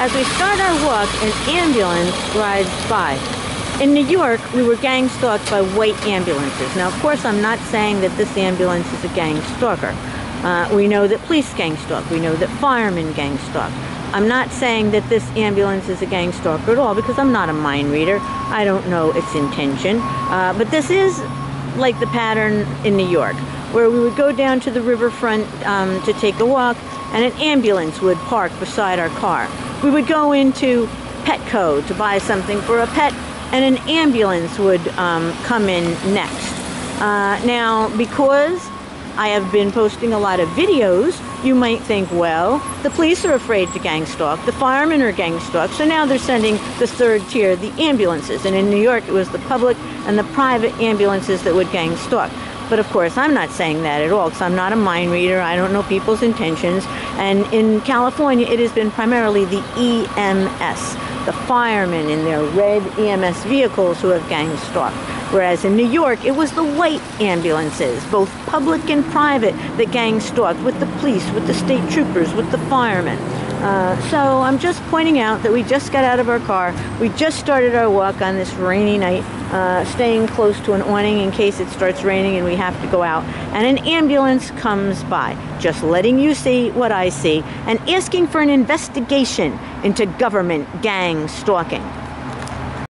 As we start our walk, an ambulance rides by. In New York, we were gang stalked by white ambulances. Now, of course, I'm not saying that this ambulance is a gang stalker. We know that police gang stalk. We know that firemen gang stalk. I'm not saying that this ambulance is a gang stalker at all because I'm not a mind reader. I don't know its intention. But this is like the pattern in New York, where we would go down to the riverfront to take a walk, and an ambulance would park beside our car. We would go into Petco to buy something for a pet, and an ambulance would come in next. Now, because I have been posting a lot of videos, you might think, well, the police are afraid to gang stalk, the firemen are gang stalked, so now they're sending the third tier, the ambulances. And in New York, it was the public and the private ambulances that would gang stalk. But of course, I'm not saying that at all, because I'm not a mind reader. I don't know people's intentions. And in California, it has been primarily the EMS, the firemen in their red EMS vehicles who have gang stalked. Whereas in New York, it was the white ambulances, both public and private, that gang stalked with the police, with the state troopers, with the firemen. So I'm just pointing out that we just got out of our car. We just started our walk on this rainy night, staying close to an awning in case it starts raining and we have to go out. And an ambulance comes by, just letting you see what I see and asking for an investigation into government gang stalking.